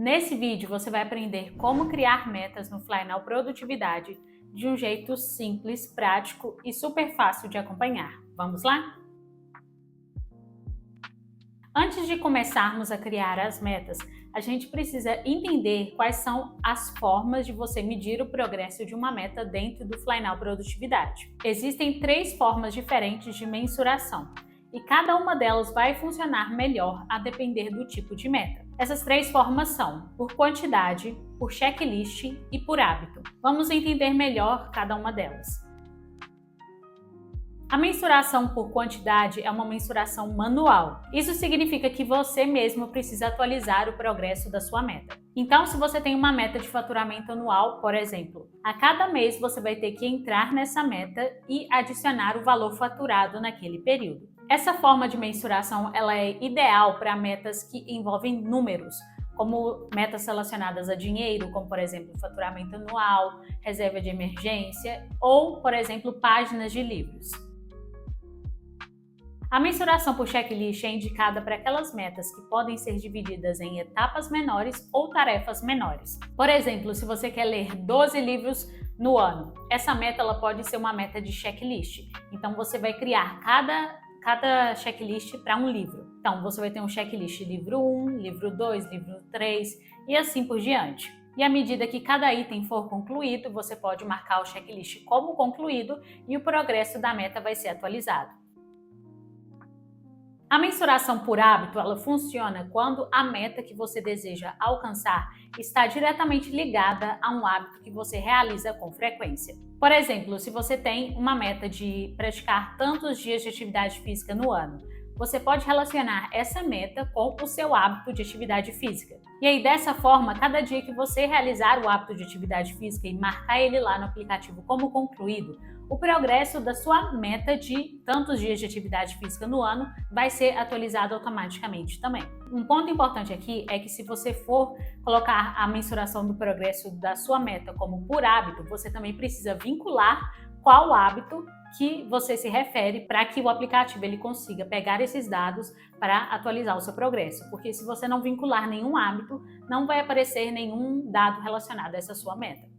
Nesse vídeo você vai aprender como criar metas no Flynal Produtividade de um jeito simples, prático e super fácil de acompanhar. Vamos lá? Antes de começarmos a criar as metas, a gente precisa entender quais são as formas de você medir o progresso de uma meta dentro do Flynal Produtividade. Existem 3 formas diferentes de mensuração e cada uma delas vai funcionar melhor a depender do tipo de meta. Essas 3 formas são por quantidade, por checklist e por hábito. Vamos entender melhor cada uma delas. A mensuração por quantidade é uma mensuração manual. Isso significa que você mesmo precisa atualizar o progresso da sua meta. Então, se você tem uma meta de faturamento anual, por exemplo, a cada mês você vai ter que entrar nessa meta e adicionar o valor faturado naquele período. Essa forma de mensuração ela é ideal para metas que envolvem números, como metas relacionadas a dinheiro, como por exemplo faturamento anual, reserva de emergência ou, por exemplo, páginas de livros. A mensuração por checklist é indicada para aquelas metas que podem ser divididas em etapas menores ou tarefas menores. Por exemplo, se você quer ler 12 livros no ano, essa meta ela pode ser uma meta de checklist. Então você vai criar cada checklist para um livro. Então você vai ter um checklist livro 1, livro 2, livro 3 e assim por diante. E à medida que cada item for concluído, você pode marcar o checklist como concluído e o progresso da meta vai ser atualizado. A mensuração por hábito, ela funciona quando a meta que você deseja alcançar está diretamente ligada a um hábito que você realiza com frequência. Por exemplo, se você tem uma meta de praticar tantos dias de atividade física no ano, você pode relacionar essa meta com o seu hábito de atividade física. E aí, dessa forma, cada dia que você realizar o hábito de atividade física e marcar ele lá no aplicativo como concluído, o progresso da sua meta de tantos dias de atividade física no ano vai ser atualizado automaticamente também. Um ponto importante aqui é que se você for colocar a mensuração do progresso da sua meta como por hábito, você também precisa vincular qual hábito que você se refere para que o aplicativo ele consiga pegar esses dados para atualizar o seu progresso. Porque se você não vincular nenhum hábito, não vai aparecer nenhum dado relacionado a essa sua meta.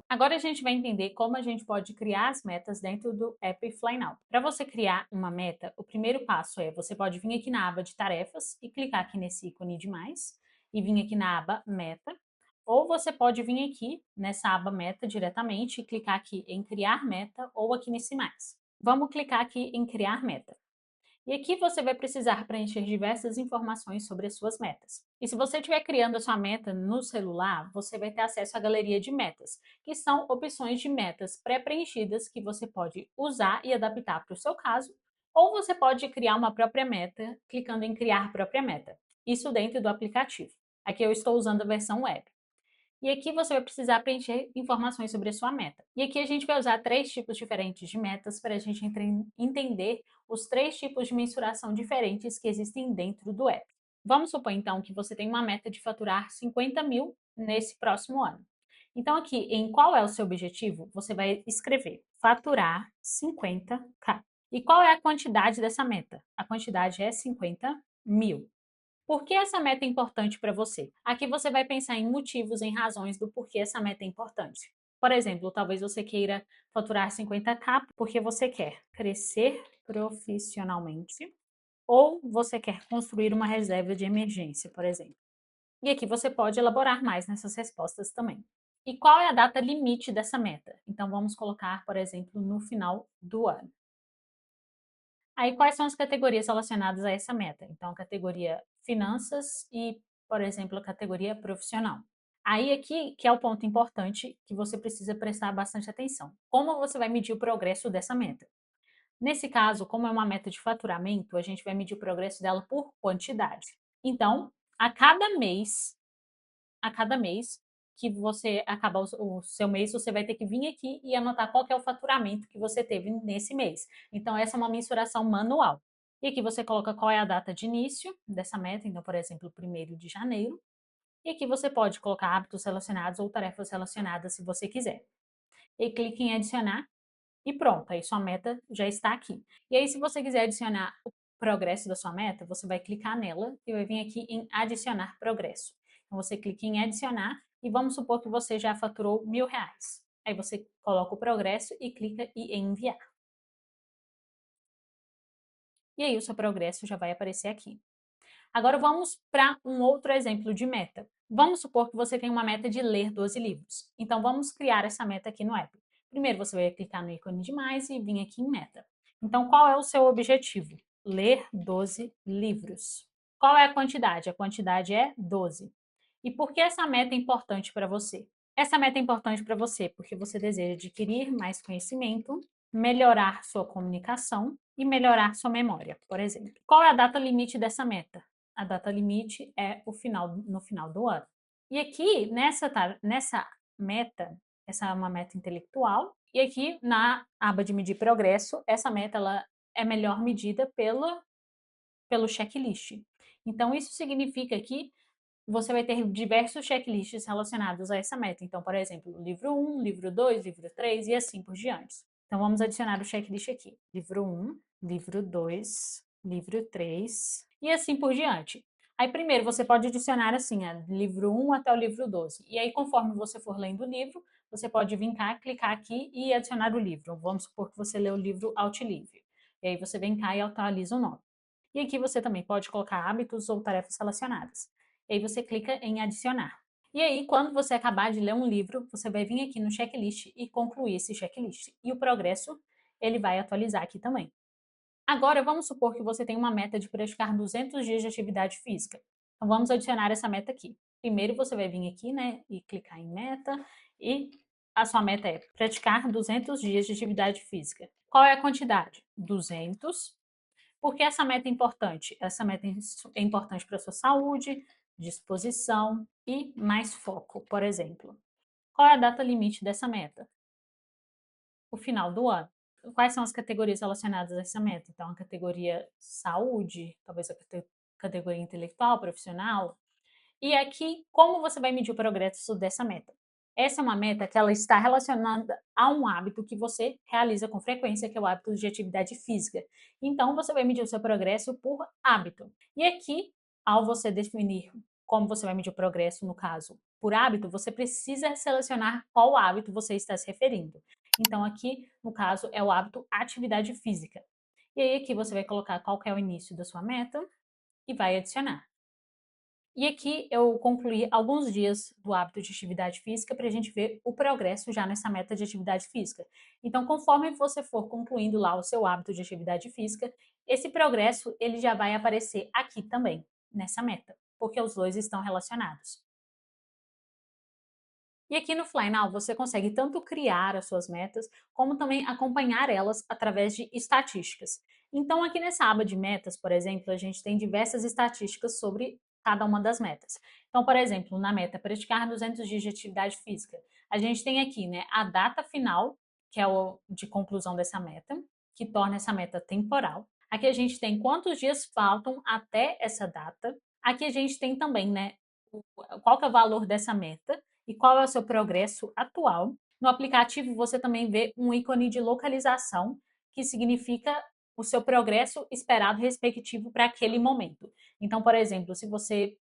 Agora a gente vai entender como a gente pode criar as metas dentro do app Flynal. Para você criar uma meta, o primeiro passo é você pode vir aqui na aba de tarefas e clicar aqui nesse ícone de mais e vir aqui na aba meta. Ou você pode vir aqui nessa aba meta diretamente e clicar aqui em criar meta ou aqui nesse mais. Vamos clicar aqui em criar meta. E aqui você vai precisar preencher diversas informações sobre as suas metas. E se você estiver criando a sua meta no celular, você vai ter acesso à galeria de metas, que são opções de metas pré-preenchidas que você pode usar e adaptar para o seu caso, ou você pode criar uma própria meta clicando em criar própria meta. Isso dentro do aplicativo. Aqui eu estou usando a versão web. E aqui você vai precisar preencher informações sobre a sua meta. E aqui a gente vai usar 3 tipos diferentes de metas para a gente entender os 3 tipos de mensuração diferentes que existem dentro do app. Vamos supor então que você tem uma meta de faturar 50 mil nesse próximo ano. Então aqui, em qual é o seu objetivo, você vai escrever faturar 50k. E qual é a quantidade dessa meta? A quantidade é 50 mil. Por que essa meta é importante para você? Aqui você vai pensar em motivos, em razões do porquê essa meta é importante. Por exemplo, talvez você queira faturar 50k porque você quer crescer profissionalmente ou você quer construir uma reserva de emergência, por exemplo. E aqui você pode elaborar mais nessas respostas também. E qual é a data limite dessa meta? Então vamos colocar, por exemplo, no final do ano. Aí, quais são as categorias relacionadas a essa meta? Então, a categoria finanças e, por exemplo, a categoria profissional. Aí, aqui, que é o ponto importante que você precisa prestar bastante atenção. Como você vai medir o progresso dessa meta? Nesse caso, como é uma meta de faturamento, a gente vai medir o progresso dela por quantidade. Então, a cada mês que você acabar o seu mês, você vai ter que vir aqui e anotar qual que é o faturamento que você teve nesse mês. Então, essa é uma mensuração manual. E aqui você coloca qual é a data de início dessa meta, então, por exemplo, 1º de janeiro. E aqui você pode colocar hábitos relacionados ou tarefas relacionadas, se você quiser. E clique em adicionar e pronto, aí sua meta já está aqui. E aí, se você quiser adicionar progresso da sua meta, você vai clicar nela e vai vir aqui em adicionar progresso. Então você clica em adicionar e vamos supor que você já faturou R$1.000. Aí você coloca o progresso e clica em enviar. E aí o seu progresso já vai aparecer aqui. Agora vamos para um outro exemplo de meta. Vamos supor que você tem uma meta de ler 12 livros. Então vamos criar essa meta aqui no app. Primeiro você vai clicar no ícone de mais e vir aqui em meta. Então qual é o seu objetivo? Ler 12 livros. Qual é a quantidade? A quantidade é 12. E por que essa meta é importante para você? Essa meta é importante para você porque você deseja adquirir mais conhecimento, melhorar sua comunicação e melhorar sua memória, por exemplo. Qual é a data limite dessa meta? A data limite é no final do ano. E aqui, nessa meta, essa é uma meta intelectual, e aqui na aba de medir progresso, essa meta ela é melhor medida pelo checklist. Então, isso significa que você vai ter diversos checklists relacionados a essa meta. Então, por exemplo, livro 1, livro 2, livro 3 e assim por diante. Então, vamos adicionar o checklist aqui. Livro 1, livro 2, livro 3 e assim por diante. Aí, primeiro, você pode adicionar assim, livro 1 até o livro 12. E aí, conforme você for lendo o livro, você pode vir cá, clicar aqui e adicionar o livro. Vamos supor que você lê o livro Outlivre. E aí, você vem cá e atualiza o nome. E aqui você também pode colocar hábitos ou tarefas relacionadas. E aí você clica em adicionar. E aí, quando você acabar de ler um livro, você vai vir aqui no checklist e concluir esse checklist. E o progresso, ele vai atualizar aqui também. Agora, vamos supor que você tem uma meta de praticar 200 dias de atividade física. Então, vamos adicionar essa meta aqui. Primeiro, você vai vir aqui, né, e clicar em meta. E a sua meta é praticar 200 dias de atividade física. Qual é a quantidade? 200. Por que essa meta é importante? Essa meta é importante para a sua saúde, disposição e mais foco, por exemplo. Qual é a data limite dessa meta? O final do ano. Quais são as categorias relacionadas a essa meta? Então, a categoria saúde, talvez a categoria intelectual, profissional. E aqui, como você vai medir o progresso dessa meta? Essa é uma meta que ela está relacionada a um hábito que você realiza com frequência, que é o hábito de atividade física. Então, você vai medir o seu progresso por hábito. E aqui, ao você definir como você vai medir o progresso, no caso, por hábito, você precisa selecionar qual hábito você está se referindo. Então, aqui, no caso, é o hábito atividade física. E aí, aqui você vai colocar qual que é o início da sua meta e vai adicionar. E aqui eu concluí alguns dias do hábito de atividade física para a gente ver o progresso já nessa meta de atividade física. Então, conforme você for concluindo lá o seu hábito de atividade física, esse progresso ele já vai aparecer aqui também, nessa meta, porque os dois estão relacionados. E aqui no Fly Now você consegue tanto criar as suas metas, como também acompanhar elas através de estatísticas. Então aqui nessa aba de metas, por exemplo, a gente tem diversas estatísticas sobre cada uma das metas. Então, por exemplo, na meta praticar 200 dias de atividade física, a gente tem aqui, né, a data final, que é o de conclusão dessa meta, que torna essa meta temporal. Aqui a gente tem quantos dias faltam até essa data. Aqui a gente tem também, né, qual que é o valor dessa meta e qual é o seu progresso atual. No aplicativo você também vê um ícone de localização, que significa o seu progresso esperado respectivo para aquele momento. Então, por exemplo, se você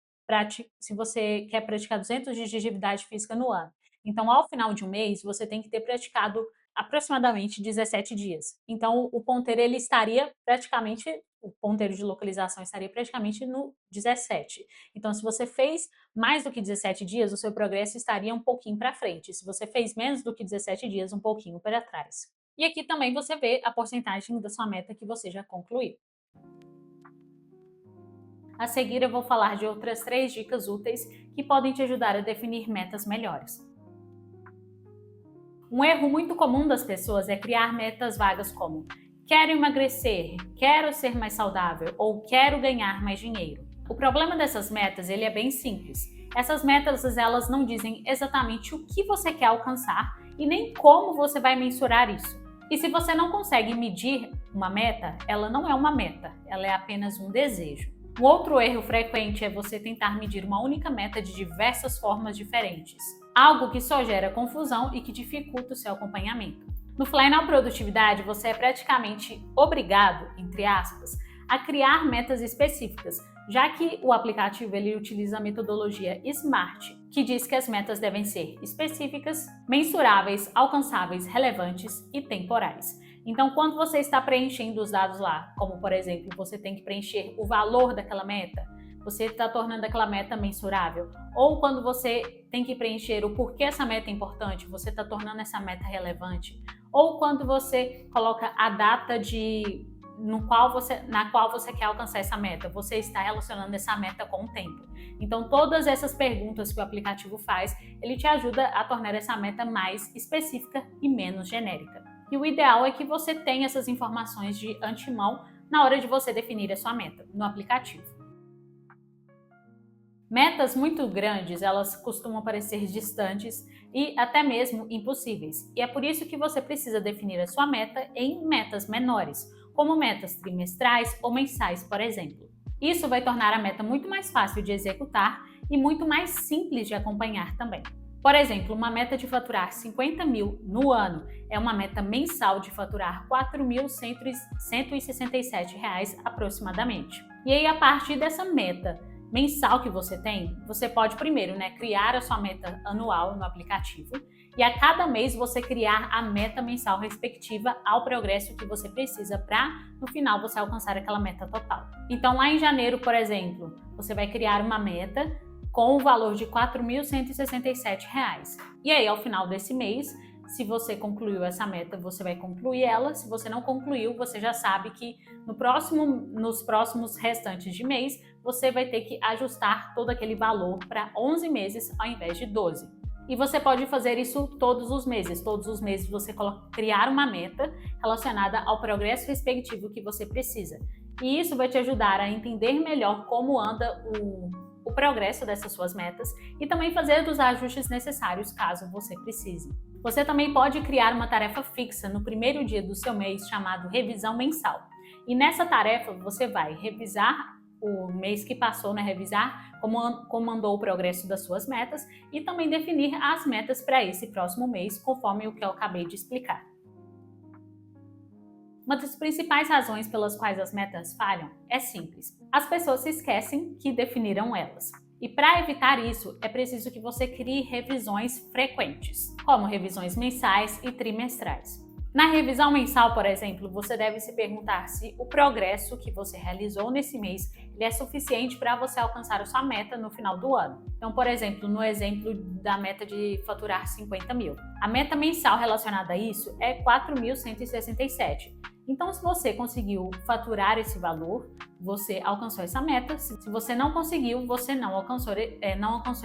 quer praticar 200 dias de atividade física no ano, então ao final de um mês você tem que ter praticado aproximadamente 17 dias. Então o ponteiro ele estaria praticamente, o ponteiro de localização estaria praticamente no 17. Então se você fez mais do que 17 dias, o seu progresso estaria um pouquinho para frente. Se você fez menos do que 17 dias, um pouquinho para trás. E aqui também você vê a porcentagem da sua meta que você já concluiu. A seguir eu vou falar de outras 3 dicas úteis que podem te ajudar a definir metas melhores. Um erro muito comum das pessoas é criar metas vagas como quero emagrecer, quero ser mais saudável ou quero ganhar mais dinheiro. O problema dessas metas ele é bem simples. Essas metas elas não dizem exatamente o que você quer alcançar e nem como você vai mensurar isso. E se você não consegue medir uma meta, ela não é uma meta, ela é apenas um desejo. Um outro erro frequente é você tentar medir uma única meta de diversas formas diferentes, algo que só gera confusão e que dificulta o seu acompanhamento. No Fly Now Produtividade, você é praticamente obrigado, entre aspas, a criar metas específicas, já que o aplicativo ele utiliza a metodologia SMART, que diz que as metas devem ser específicas, mensuráveis, alcançáveis, relevantes e temporais. Então, quando você está preenchendo os dados lá, como por exemplo, você tem que preencher o valor daquela meta, você está tornando aquela meta mensurável, ou quando você tem que preencher o porquê essa meta é importante, você está tornando essa meta relevante, ou quando você coloca a data na qual você quer alcançar essa meta, você está relacionando essa meta com o tempo. Então, todas essas perguntas que o aplicativo faz, ele te ajuda a tornar essa meta mais específica e menos genérica. E o ideal é que você tenha essas informações de antemão na hora de você definir a sua meta no aplicativo. Metas muito grandes, elas costumam parecer distantes e até mesmo impossíveis. E é por isso que você precisa definir a sua meta em metas menores, como metas trimestrais ou mensais, por exemplo. Isso vai tornar a meta muito mais fácil de executar e muito mais simples de acompanhar também. Por exemplo, uma meta de faturar 50 mil no ano é uma meta mensal de faturar R$ 4.167 aproximadamente. E aí, a partir dessa meta mensal que você tem, você pode primeiro, criar a sua meta anual no aplicativo e a cada mês você criar a meta mensal respectiva ao progresso que você precisa para, no final, você alcançar aquela meta total. Então, lá em janeiro, por exemplo, você vai criar uma meta com o valor de R$ 4.167. E aí, ao final desse mês, se você concluiu essa meta, você vai concluir ela. Se você não concluiu, você já sabe que nos próximos restantes de mês, você vai ter que ajustar todo aquele valor para 11 meses ao invés de 12. E você pode fazer isso todos os meses. Todos os meses você criar uma meta relacionada ao progresso respectivo que você precisa. E isso vai te ajudar a entender melhor como anda o progresso dessas suas metas e também fazer os ajustes necessários caso você precise. Você também pode criar uma tarefa fixa no primeiro dia do seu mês chamado revisão mensal. E nessa tarefa você vai revisar o mês que passou, revisar como andou o progresso das suas metas e também definir as metas para esse próximo mês, conforme o que eu acabei de explicar. Uma das principais razões pelas quais as metas falham é simples. As pessoas se esquecem que definiram elas. E para evitar isso, é preciso que você crie revisões frequentes, como revisões mensais e trimestrais. Na revisão mensal, por exemplo, você deve se perguntar se o progresso que você realizou nesse mês ele é suficiente para você alcançar a sua meta no final do ano. Então, por exemplo, no exemplo da meta de faturar 50 mil. A meta mensal relacionada a isso é 4.167. Então, se você conseguiu faturar esse valor, você alcançou essa meta. Se você não conseguiu, você não alcançou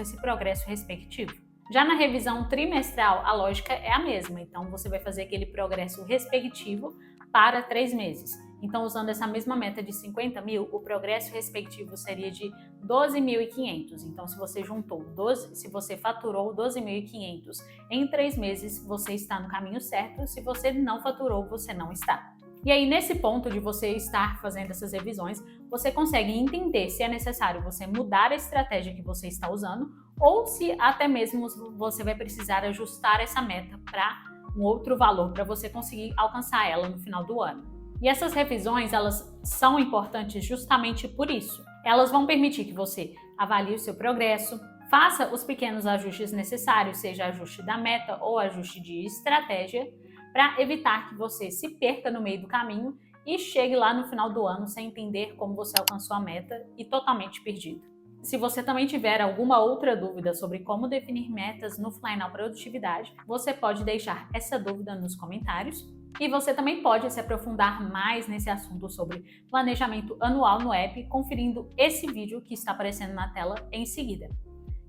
esse progresso respectivo. Já na revisão trimestral, a lógica é a mesma. Então, você vai fazer aquele progresso respectivo para 3 meses. Então, usando essa mesma meta de 50 mil, o progresso respectivo seria de 12.500. Então, se você faturou 12.500 em 3 meses, você está no caminho certo. Se você não faturou, você não está. E aí, nesse ponto de você estar fazendo essas revisões, você consegue entender se é necessário você mudar a estratégia que você está usando ou se até mesmo você vai precisar ajustar essa meta para um outro valor para você conseguir alcançar ela no final do ano. E essas revisões, elas são importantes justamente por isso. Elas vão permitir que você avalie o seu progresso, faça os pequenos ajustes necessários, seja ajuste da meta ou ajuste de estratégia, para evitar que você se perca no meio do caminho e chegue lá no final do ano sem entender como você alcançou a meta e totalmente perdido. Se você também tiver alguma outra dúvida sobre como definir metas no Flynow Produtividade, você pode deixar essa dúvida nos comentários. E você também pode se aprofundar mais nesse assunto sobre planejamento anual no app, conferindo esse vídeo que está aparecendo na tela em seguida.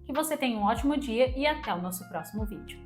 Que você tenha um ótimo dia e até o nosso próximo vídeo.